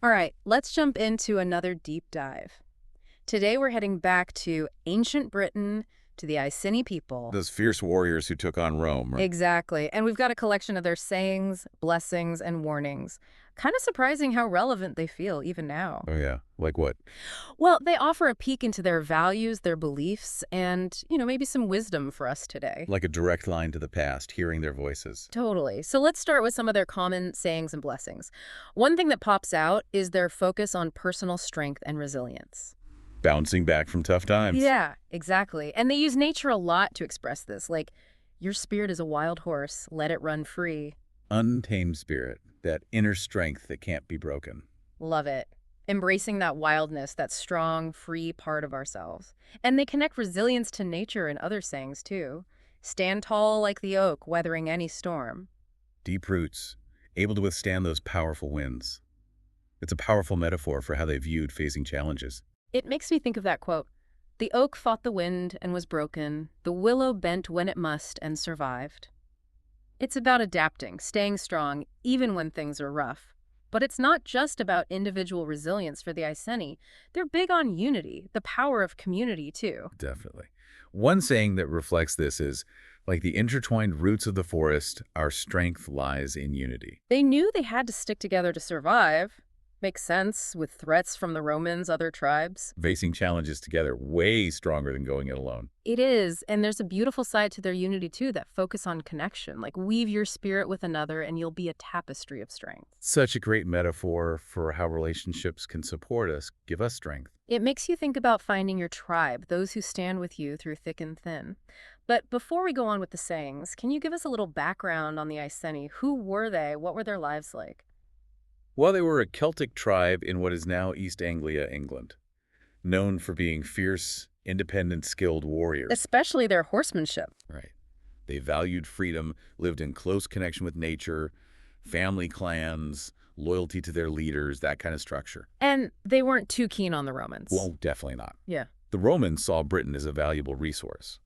All right, let's jump into another deep dive. Today we're heading back to ancient Britain, to the Iceni people. Those fierce warriors who took on Rome. Exactly. And we've got a collection of their sayings, blessings, and warnings. Kind of surprising how relevant they feel even now. Oh, yeah. Like what? Well, they offer a peek into their values, their beliefs, and, maybe some wisdom for us today. Like a direct line to the past, hearing their voices. Totally. So let's start with some of their common sayings and blessings. One thing that pops out is their focus on personal strength and resilience. Bouncing back from tough times. Yeah, exactly. And they use nature a lot to express this, like, your spirit is a wild horse, let it run free. Untamed spirit, that inner strength that can't be broken. Love it. Embracing that wildness, that strong, free part of ourselves. And they connect resilience to nature in other sayings, too. Stand tall like the oak, weathering any storm. Deep roots, able to withstand those powerful winds. It's a powerful metaphor for how they viewed facing challenges. It makes me think of that quote. The oak fought the wind and was broken. The willow bent when it must and survived. It's about adapting, staying strong, even when things are rough. But it's not just about individual resilience for the Iceni. They're big on unity, the power of community, too. Definitely. One saying that reflects this is, like the intertwined roots of the forest, our strength lies in unity. They knew they had to stick together to survive. Makes sense with threats from the Romans, other tribes. Facing challenges together way stronger than going it alone. It is, and there's a beautiful side to their unity, too, that focus on connection. Like, weave your spirit with another, and you'll be a tapestry of strength. Such a great metaphor for how relationships can support us, give us strength. It makes you think about finding your tribe, those who stand with you through thick and thin. But before we go on with the sayings, can you give us a little background on the Iceni? Who were they? What were their lives like? Well, they were a Celtic tribe in what is now East Anglia, England, known for being fierce, independent, skilled warriors. Especially their horsemanship. Right. They valued freedom, lived in close connection with nature, family clans, loyalty to their leaders, that kind of structure. And they weren't too keen on the Romans. Well, definitely not. Yeah. The Romans saw Britain as a valuable resource.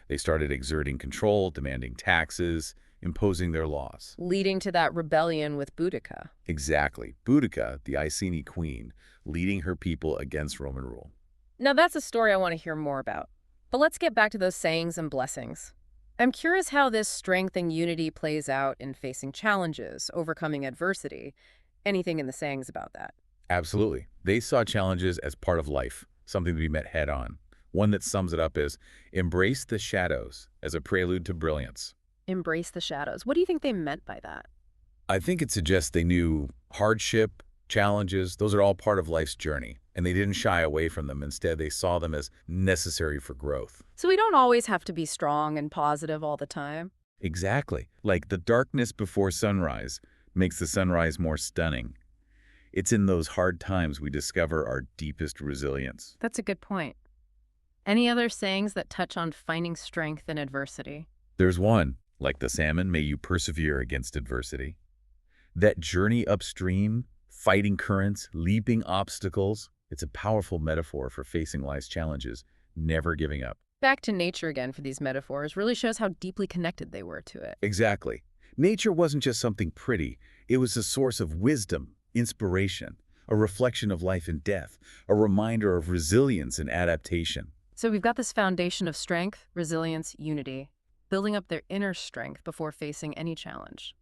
They started exerting control, demanding taxes, imposing their laws. Leading to that rebellion with Boudica. Exactly. Boudica, the Iceni queen, leading her people against Roman rule. Now that's a story I want to hear more about. But let's get back to those sayings and blessings. I'm curious how this strength and unity plays out in facing challenges, overcoming adversity. Anything in the sayings about that? Absolutely. They saw challenges as part of life, something to be met head on. One that sums it up is, embrace the shadows as a prelude to brilliance. Embrace the shadows. What do you think they meant by that? I think it suggests they knew hardship, challenges, those are all part of life's journey, and they didn't shy away from them. Instead, they saw them as necessary for growth. So we don't always have to be strong and positive all the time. Exactly. Like the darkness before sunrise makes the sunrise more stunning. It's in those hard times we discover our deepest resilience. That's a good point. Any other sayings that touch on finding strength in adversity? There's one, like the salmon, may you persevere against adversity. That journey upstream, fighting currents, leaping obstacles, it's a powerful metaphor for facing life's challenges, never giving up. Back to nature again for these metaphors really shows how deeply connected they were to it. Exactly. Nature wasn't just something pretty. It was a source of wisdom, inspiration, a reflection of life and death, a reminder of resilience and adaptation. So we've got this foundation of strength, resilience, unity, building up their inner strength before facing any challenge.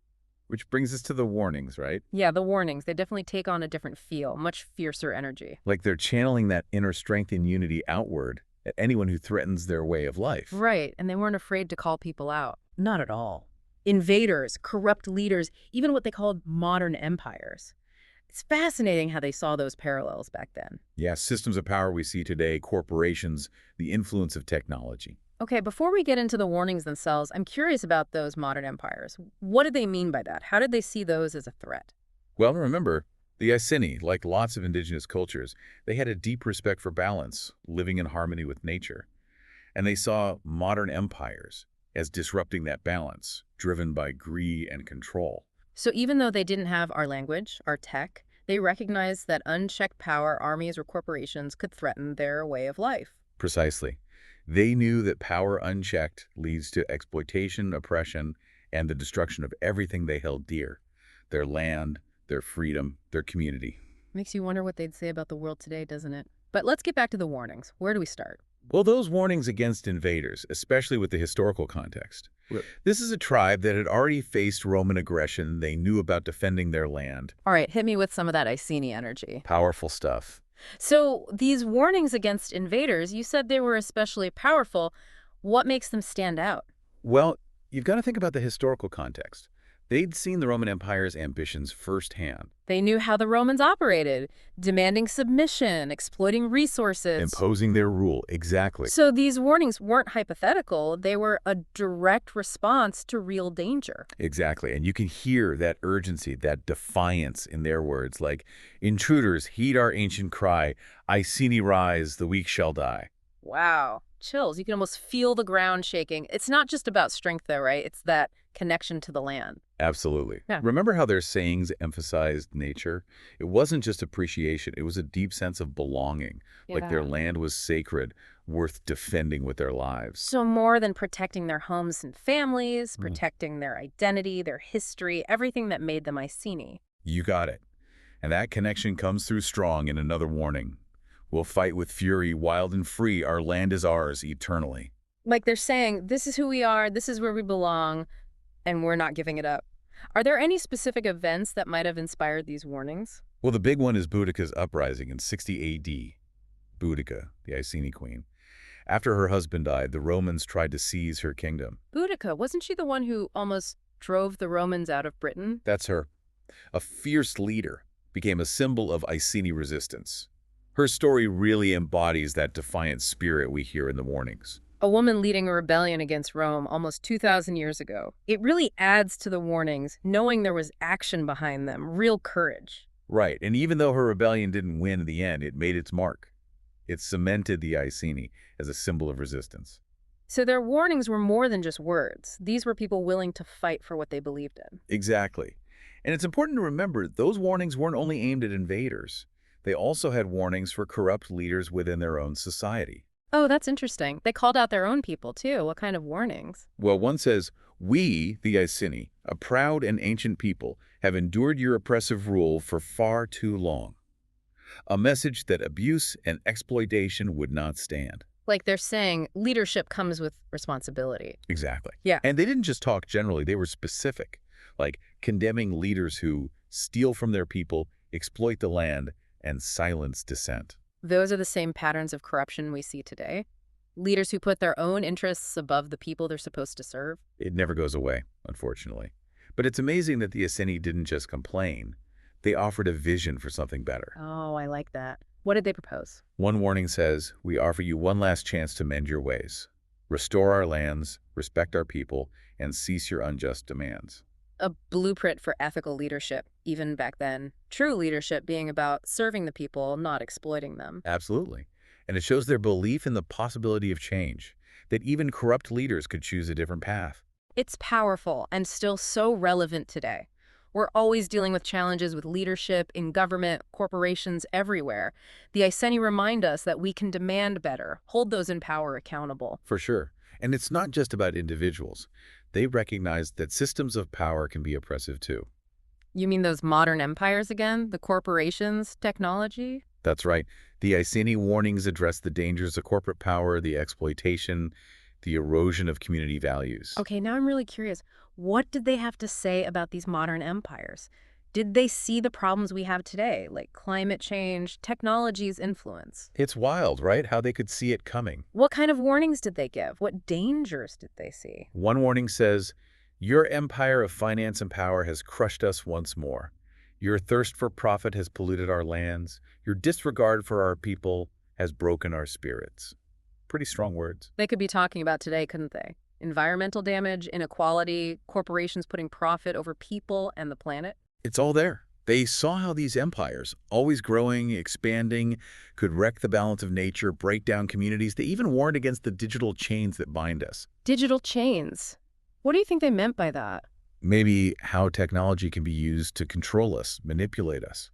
Which brings us to the warnings, right? Yeah, the warnings, they definitely take on a different feel, much fiercer energy. Like they're channeling that inner strength and unity outward at anyone who threatens their way of life. Right, and they weren't afraid to call people out. Not at all. Invaders, corrupt leaders, even what they called modern empires. It's fascinating how they saw those parallels back then. Yeah, systems of power we see today, corporations, the influence of technology. Okay, before we get into the warnings themselves, I'm curious about those modern empires. What did they mean by that? How did they see those as a threat? Well, remember, the Iceni, like lots of indigenous cultures, they had a deep respect for balance, living in harmony with nature. And they saw modern empires as disrupting that balance, driven by greed and control. So even though they didn't have our language, our tech, they recognized that unchecked power, armies or corporations could threaten their way of life. Precisely. They knew that power unchecked leads to exploitation, oppression, and the destruction of everything they held dear: their land, their freedom, their community. Makes you wonder what they'd say about the world today, doesn't it? But let's get back to the warnings. Where do we start? Well, those warnings against invaders, especially with the historical context. Right. This is a tribe that had already faced Roman aggression. They knew about defending their land. All right, hit me with some of that Iceni energy. Powerful stuff. So these warnings against invaders, you said they were especially powerful. What makes them stand out? Well, you've got to think about the historical context. They'd seen the Roman Empire's ambitions firsthand. They knew how the Romans operated, demanding submission, exploiting resources. Imposing their rule, exactly. So these warnings weren't hypothetical. They were a direct response to real danger. Exactly, and you can hear that urgency, that defiance in their words, like, intruders, heed our ancient cry, Iceni rise, the weak shall die. Wow. Chills. You can almost feel the ground shaking. It's not just about strength, though, right? It's that connection to the land. Absolutely. Yeah. Remember how their sayings emphasized nature? It wasn't just appreciation, it was a deep sense of belonging, like their Yeah. land was sacred, worth defending with their lives. So more than protecting their homes and families, Mm. protecting their identity, their history, everything that made them Iceni. You got it. And that connection comes through strong in another warning. We'll fight with fury, wild and free, our land is ours eternally. Like they're saying, this is who we are, this is where we belong, and we're not giving it up. Are there any specific events that might have inspired these warnings? Well, the big one is Boudica's uprising in 60 AD. Boudica, the Iceni queen. After her husband died, the Romans tried to seize her kingdom. Boudica, wasn't she the one who almost drove the Romans out of Britain? That's her. A fierce leader, became a symbol of Iceni resistance. Her story really embodies that defiant spirit we hear in the warnings. A woman leading a rebellion against Rome almost 2,000 years ago. It really adds to the warnings, knowing there was action behind them, real courage. Right, and even though her rebellion didn't win in the end, it made its mark. It cemented the Iceni as a symbol of resistance. So their warnings were more than just words. These were people willing to fight for what they believed in. Exactly. And it's important to remember, those warnings weren't only aimed at invaders. They also had warnings for corrupt leaders within their own society. Oh, that's interesting. They called out their own people, too. What kind of warnings? Well, one says, we, the Iceni, a proud and ancient people, have endured your oppressive rule for far too long. A message that abuse and exploitation would not stand. Like they're saying, leadership comes with responsibility. Exactly. Yeah. And they didn't just talk generally, they were specific, like condemning leaders who steal from their people, exploit the land, and silence dissent. Those are the same patterns of corruption we see today. Leaders who put their own interests above the people they're supposed to serve. It never goes away, unfortunately. But it's amazing that the Iceni didn't just complain. They offered a vision for something better. Oh, I like that. What did they propose? One warning says, we offer you one last chance to mend your ways. Restore our lands, respect our people, and cease your unjust demands. A blueprint for ethical leadership, even back then. True leadership being about serving the people, not exploiting them. Absolutely. And it shows their belief in the possibility of change, that even corrupt leaders could choose a different path. It's powerful and still so relevant today. We're always dealing with challenges with leadership in government, corporations, everywhere. The Iceni remind us that we can demand better, hold those in power accountable. For sure. And it's not just about individuals. They recognize that systems of power can be oppressive too. You mean those modern empires again? The corporations, technology? That's right. The Iceni warnings address the dangers of corporate power, the exploitation, the erosion of community values. Okay, now I'm really curious. What did they have to say about these modern empires? Did they see the problems we have today, like climate change, technology's influence? It's wild, right? How they could see it coming. What kind of warnings did they give? What dangers did they see? One warning says, your empire of finance and power has crushed us once more. Your thirst for profit has polluted our lands. Your disregard for our people has broken our spirits. Pretty strong words. They could be talking about today, couldn't they? Environmental damage, inequality, corporations putting profit over people and the planet. It's all there. They saw how these empires, always growing, expanding, could wreck the balance of nature, break down communities. They even warned against the digital chains that bind us. Digital chains. What do you think they meant by that? Maybe how technology can be used to control us, manipulate us.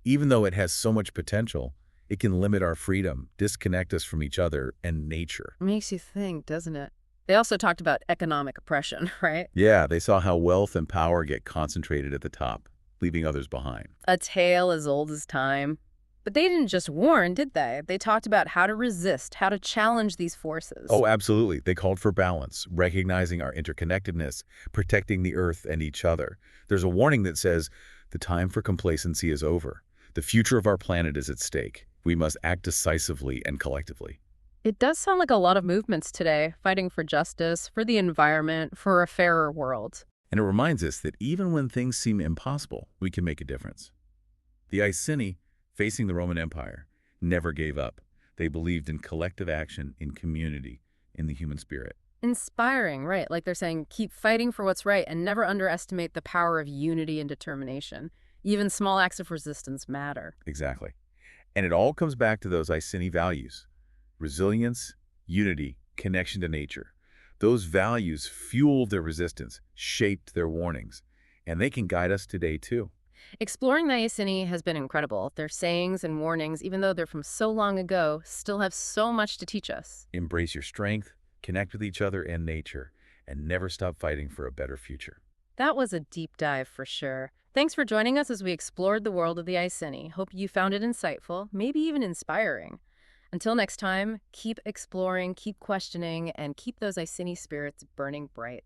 Even though it has so much potential, it can limit our freedom, disconnect us from each other and nature. Makes you think, doesn't it? They also talked about economic oppression, right? Yeah, they saw how wealth and power get concentrated at the top. leaving others behind. A tale as old as time. But they didn't just warn, did they? They talked about how to resist, how to challenge these forces. Oh, absolutely. They called for balance, recognizing our interconnectedness, protecting the Earth and each other. There's a warning that says, the time for complacency is over. The future of our planet is at stake. We must act decisively and collectively. It does sound like a lot of movements today, fighting for justice, for the environment, for a fairer world. And it reminds us that even when things seem impossible, we can make a difference. The Iceni, facing the Roman Empire, never gave up. They believed in collective action, in community, in the human spirit. Inspiring, right? Like they're saying, keep fighting for what's right and never underestimate the power of unity and determination. Even small acts of resistance matter. Exactly. And it all comes back to those Iceni values: resilience, unity, connection to nature. Those values fueled their resistance, shaped their warnings, and they can guide us today too. Exploring the Iceni has been incredible. Their sayings and warnings, even though they're from so long ago, still have so much to teach us. Embrace your strength, connect with each other and nature, and never stop fighting for a better future. That was a deep dive for sure. Thanks for joining us as we explored the world of the Iceni. Hope you found it insightful, maybe even inspiring. Until next time, keep exploring, keep questioning, and keep those Iceni spirits burning bright.